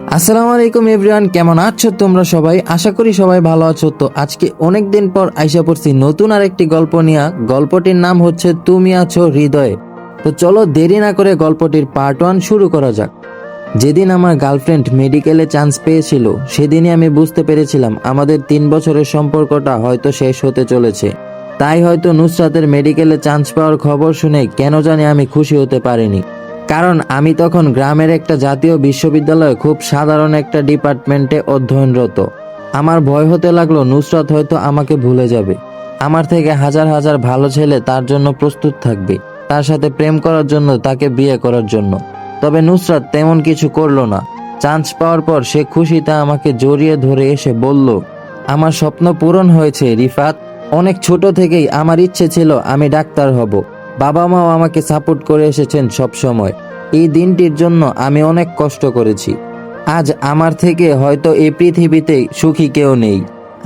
আসসালামু আলাইকুম এভরিওয়ান, কেমন আছো তোমরা সবাই? আশা করি সবাই ভালো আছো। তো আজকে অনেক দিন পর আইসা পড়ছি নতুন আরেকটি গল্প নিয়ে। গল্পটির নাম হচ্ছে তুমি আছো হৃদয়ে। তো চলো দেরি না করে গল্পটির পার্ট 1 শুরু করা যাক। যেদিন আমার গার্লফ্রেন্ড মেডিকেলে চান্স পেয়েছিল সেদিনই আমি বুঝতে পেরেছিলাম আমাদের 3 বছরের সম্পর্কটা হয়তো শেষ হতে চলেছে। তাই হয়তো নুসরাতের মেডিকেলে চান্স পাওয়ার খবর শুনে কেন জানি আমি খুশি হতে পারিনি। কারণ আমি তখন গ্রামের একটা জাতীয় বিশ্ববিদ্যালয়ে খুব সাধারণ একটা ডিপার্টমেন্টে অধ্যয়নরত। আমার ভয় হতে লাগলো নুসরাত হয়তো আমাকে ভুলে যাবে। আমার থেকে হাজার হাজার ভালো ছেলে তার জন্য প্রস্তুত থাকবে, তার সাথে প্রেম করার জন্য, তাকে বিয়ে করার জন্য। তবে নুসরাত তেমন কিছু করলো না। চান্স পাওয়ার পর সে খুশিতে আমাকে জড়িয়ে ধরে এসে বলল, আমার স্বপ্ন পূরণ হয়েছে রিফাত। অনেক ছোট থেকেই আমার ইচ্ছে ছিল আমি ডাক্তার হব। বাবা মাও আমাকে সাপোর্ট করে এসেছেন সব সময়। এই দিনটির জন্য আমি অনেক কষ্ট করেছি। আজ আমার থেকে হয়তো এই পৃথিবীতে সুখী কেউ নেই।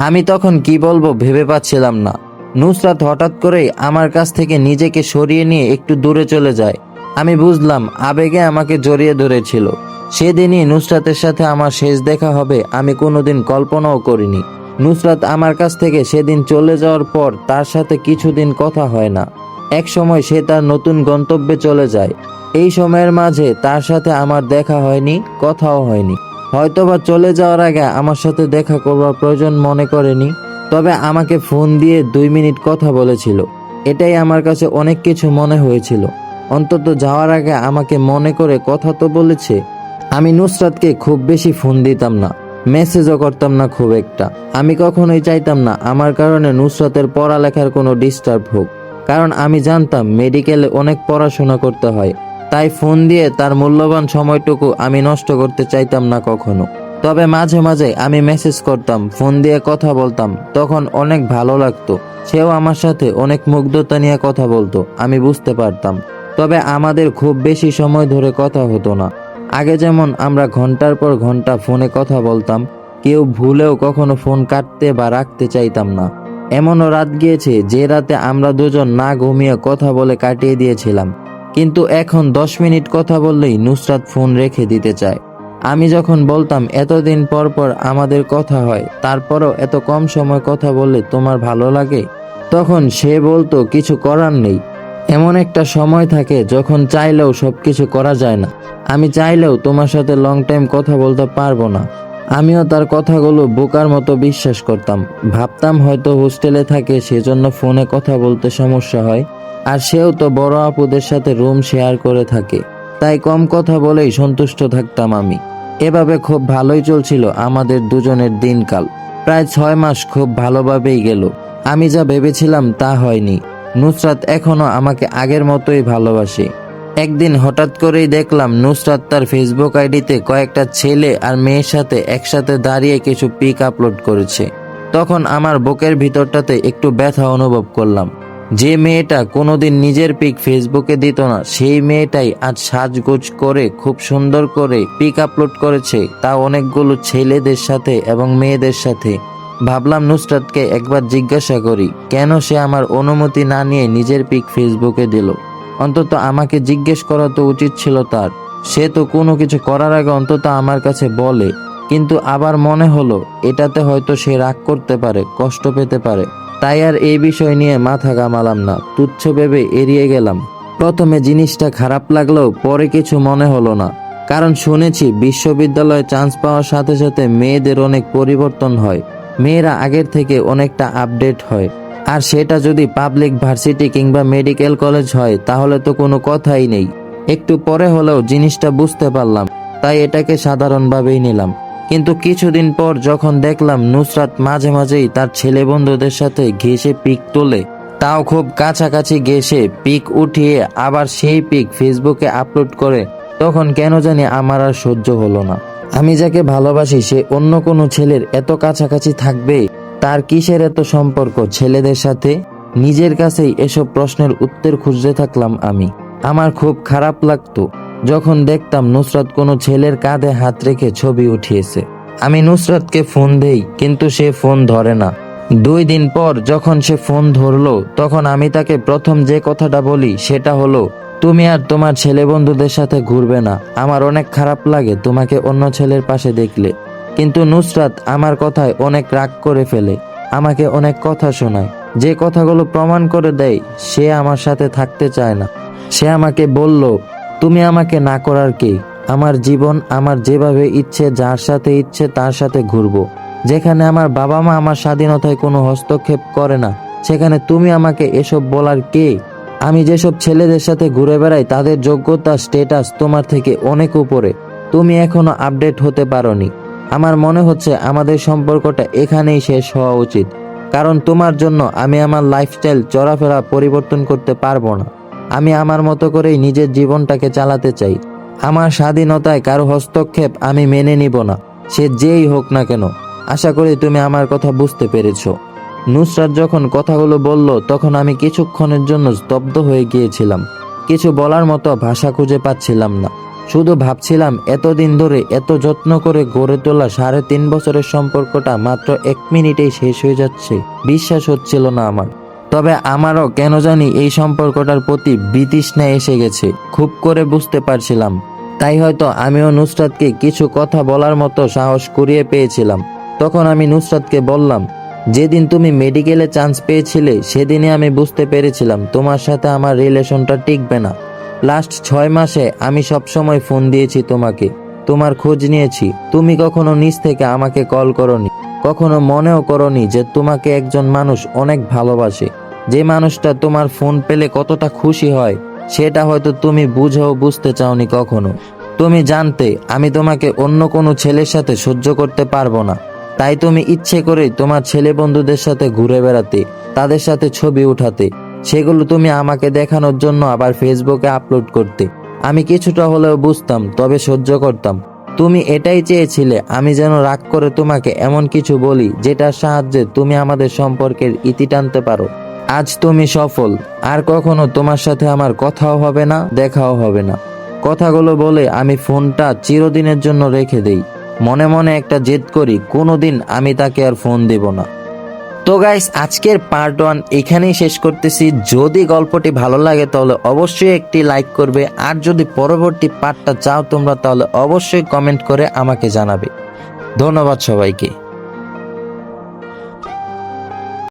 আমি তখন কি বলবো ভেবে পাচ্ছিলাম না। নুসরাত হঠাৎ করে আমার কাছ থেকে নিজেকে সরিয়ে নিয়ে একটু দূরে চলে যায়। আমি বুঝলাম আবেগে আমাকে জড়িয়ে ধরেছিল। সেদিনই নুসরাতের সাথে আমার শেষ দেখা হবে আমি কোনোদিন কল্পনাও করিনি। নুসরাত আমার কাছ থেকে সেদিন চলে যাওয়ার পর তার সাথে কিছুদিন কথা হয় না। এক সময় সে তার নতুন গন্তব্যে চলে যায়। এই সময়ের মাঝে তার সাথে আমার দেখা হয়নি, কথাও হয়নি। হয়তোবা চলে যাওয়ার আগে আমার সাথে দেখা করবার প্রয়োজন মনে করেনি। তবে আমাকে ফোন দিয়ে 2 মিনিট কথা বলেছিল। এটাই আমার কাছে অনেক কিছু মনে হয়েছিল। অন্তত যাওয়ার আগে আমাকে মনে করে কথা তো বলেছে। আমি নুসরাতকে খুব বেশি ফোন দিতাম না, মেসেজও করতাম না খুব একটা। আমি কখনোই চাইতাম না আমার কারণে নুসরাতের পড়ালেখার কোনো ডিস্টার্ব হোক। কারণ আমি জানতাম মেডিকেলে অনেক পড়াশোনা করতে হয়। তাই ফোন দিয়ে তার মূল্যবান সময়টুকু আমি নষ্ট করতে চাইতাম না কখনো। তবে মাঝে মাঝে আমি মেসেজ করতাম, ফোন দিয়ে কথা বলতাম, তখন অনেক ভালো লাগতো। সেও আমার সাথে অনেক মুগ্ধতা নিয়ে কথা বলতো, আমি বুঝতে পারতাম। তবে আমাদের খুব বেশি সময় ধরে কথা হতো না। আগে যেমন আমরা ঘন্টার পর ঘন্টা ফোনে কথা বলতাম, কেউ ভুলেও কখনো ফোন কাটতে বা রাখতে চাইতাম না। এমনও রাত গিয়েছে যে রাতে আমরা দুজন না ঘুমিয়ে কথা বলে কাটিয়ে দিয়েছিলাম। কিন্তু এখন 10 মিনিট কথা বললেই নুসরাত ফোন রেখে দিতে চায়। আমি যখন বলতাম এতদিন পর পর আমাদের কথা হয়, তারপরও এত কম সময় কথা বললে তোমার ভালো লাগে, তখন সে বলতো কিছু করার নেই। এমন একটা সময় থাকে যখন চাইলেও সবকিছু করা যায় না। আমি চাইলেও তোমার সাথে লং টাইম কথা বলতে পারবো না। আমিও তার কথাগুলো বোকার মতো বিশ্বাস করতাম। ভাবতাম হয়তো হোস্টেলে থাকে সেজন্য ফোনে কথা বলতে সমস্যা হয়। আর সেও তো বড় আপুদের সাথে রুম শেয়ার করে থাকে, তাই কম কথা বলেই সন্তুষ্ট থাকতাম আমি। এভাবে খুব ভালোই চলছিল আমাদের দুজনের দিনকাল। প্রায় 6 মাস খুব ভালোভাবেই গেল। আমি যা ভেবেছিলাম তা হয়নি। নুসরাত এখনো আমাকে আগের মতোই ভালোবাসে। একদিন হঠাৎ করেই দেখলাম নুসরাত তার ফেসবুক আইডিতে কয়েকটা ছেলে আর মেয়ের সাথে একসাথে দাঁড়িয়ে কিছু পিক আপলোড করেছে। তখন আমার বুকের ভিতরটাতে একটু ব্যথা অনুভব করলাম। যে মেয়েটা কোনোদিন নিজের পিক ফেসবুকে দিত না, সেই মেয়েটাই আজ সাজগোজ করে খুব সুন্দর করে পিক আপলোড করেছে, তা অনেকগুলো ছেলেদের সাথে এবং মেয়েদের সাথে। ভাবলাম নুসরাতকে একবার জিজ্ঞাসা করি কেন সে আমার অনুমতি না নিয়ে নিজের পিক ফেসবুকে দিল। অন্তত আমাকে জিজ্ঞেস করা তো উচিত ছিল তার। সে তো কোনো কিছু করার আগে অন্তত আমার কাছে বলে। কিন্তু আবার মনে হলো এটাতে হয়তো সে রাগ করতে পারে, কষ্ট পেতে পারে। তাই আর এই বিষয় নিয়ে মাথা ঘামালাম না, তুচ্ছ ভেবে এড়িয়ে গেলাম। প্রথমে জিনিসটা খারাপ লাগলেও পরে কিছু মনে হলো না। কারণ শুনেছি বিশ্ববিদ্যালয়ে চান্স পাওয়ার সাথে সাথে মেয়েদের অনেক পরিবর্তন হয়। মেয়েরা আগের থেকে অনেকটা আপডেট হয়। আর সেটা যদি পাবলিক ভার্সিটি কিংবা মেডিকেল কলেজ হয় তাহলে তো কোনো কথাই নেই। একটু পরে হলেও জিনিসটা বুঝতে পারলাম, তাই এটাকে সাধারণভাবেই নিলাম। কিন্তু কিছুদিন পর যখন দেখলাম নুসরাত মাঝে মাঝেই তার ছেলে বন্ধুদের সাথে ঘেঁষে পিক তোলে, তাও খুব কাছাকাছি ঘেঁষে পিক উঠিয়ে আবার সেই পিক ফেসবুকে আপলোড করে, তখন কেন জানি আমার আর সহ্য হলো না। আমি যাকে ভালোবাসি সে অন্য কোনো ছেলের এত কাছাকাছি থাকবে? তার কিসের এত সম্পর্ক ছেলেদের সাথে? নিজের কাছেই এসব প্রশ্নের উত্তর খুঁজতে থাকলাম আমি। আমার খুব খারাপ লাগতো যখন দেখতাম নুসরাত কোনো ছেলের কাঁধে হাত রেখে ছবি উঠিয়েছে। আমি নুসরাতকে ফোন দেই কিন্তু সে ফোন ধরে না। 2 দিন পর যখন সে ফোন ধরলো তখন আমি তাকে প্রথম যে কথাটা বলি সেটা হলো, তুমি আর তোমার ছেলে বন্ধুদের সাথে ঘুরবে না। আমার অনেক খারাপ লাগে তোমাকে অন্য ছেলের পাশে দেখলে। কিন্তু নুসরাত আমার কথায় অনেক রাগ করে ফেলে, আমাকে অনেক কথা শোনায়, যে কথাগুলো প্রমাণ করে দেয় সে আমার সাথে থাকতে চায় না। সে আমাকে বলল, তুমি আমাকে না করার কে? আমার জীবন আমার যেভাবে ইচ্ছে, যার সাথে ইচ্ছে তার সাথে ঘুরবো। যেখানে আমার বাবা মা আমার স্বাধীনতায় কোনো হস্তক্ষেপ করে না, সেখানে তুমি আমাকে এসব বলার কে? আমি যেসব ছেলেদের সাথে ঘুরে বেড়াই তাদের যোগ্যতা স্ট্যাটাস তোমার থেকে অনেক উপরে। তুমি এখনো আপডেট হতে পারোনি। আমার মনে হচ্ছে আমাদের সম্পর্কটা এখানেই শেষ হওয়া উচিত, কারণ তোমার জন্য আমি আমার লাইফস্টাইল চলাফেরা পরিবর্তন করতে পারবো না। আমি আমার মতো করেই নিজের জীবনটাকে চালাতে চাই। আমার স্বাধীনতায় কারো হস্তক্ষেপ আমি মেনে নিব না, সে যেই হোক না কেন। আশা করি তুমি আমার কথা বুঝতে পেরেছো। নুসরাত যখন কথাগুলো বলল তখন আমি কিছুক্ষণের জন্য স্তব্ধ হয়ে গিয়েছিলাম। কিছু বলার মতো ভাষা খুঁজে পাচ্ছিলাম না। শুধু ভাবছিলাম এতদিন ধরে এত যত্ন করে গড়ে তোলা 3.5 বছরের সম্পর্কটা মাত্র 1 মিনিটেই শেষ হয়ে যাচ্ছে। বিশ্বাস হচ্ছিল না আমার। তবে আমারও কেন জানি এই সম্পর্কটার প্রতি বিতৃষ্ণা এসে গেছে, খুব করে বুঝতে পারছিলাম। তাই হয়তো আমিও নুসরাতকে কিছু কথা বলার মতো সাহস কুড়িয়ে পেয়েছিলাম। তখন আমি নুসরাতকে বললাম, যেদিন তুমি মেডিকেলে চান্স পেয়েছিলে সেদিনই আমি বুঝতে পেরেছিলাম তোমার সাথে আমার রিলেশনটা টিকবে না। লাস্ট 6 মাসে আমি সবসময় ফোন দিয়েছি তোমাকে, তোমার খোঁজ নিয়েছি। তুমি কখনো নিজ থেকে আমাকে কল করনি, কখনো মনেও করনি যে তোমাকে একজন মানুষ অনেক ভালোবাসে। যে মানুষটা তোমার ফোন পেলে কতটা খুশি হয় সেটা হয়তো তুমি বুঝেও বুঝতে চাওনি কখনো। তুমি জানতে আমি তোমাকে অন্য কোনো ছেলের সাথে সহ্য করতে পারবো না। তাই তুমি ইচ্ছে করেই তোমার ছেলে বন্ধুদের সাথে ঘুরে বেড়াতে, তাদের সাথে ছবি উঠাতে, সেগুলো তুমি আমাকে দেখানোর জন্য আবার ফেসবুকে আপলোড করতে। আমি কিছুটা হলেও বুঝতাম, তবে সহ্য করতাম। তুমি এটাই চেয়েছিলে আমি যেন রাগ করে তোমাকে এমন কিছু বলি যেটার সাহায্যে তুমি আমাদের সম্পর্কের ইতি টানতে পারো। আজ তুমি সফল, আর কখনো তোমার সাথে আমার কথাও হবে না, দেখাও হবে না। কথাগুলো বলে আমি ফোনটা চিরদিনের জন্য রেখে দেই। মনে মনে একটা জেদ করি, কোনোদিন আমি তাকে আর ফোন দেব না। তো গাইস, আজকের পার্ট 1 এখানেই শেষ করতেছি। যদি গল্পটি ভালো লাগে তাহলে অবশ্যই একটি লাইক করবে, আর যদি পরবর্তী পার্টটা চাও তোমরা তাহলে অবশ্যই কমেন্ট করে আমাকে জানাবে। ধন্যবাদ সবাইকে।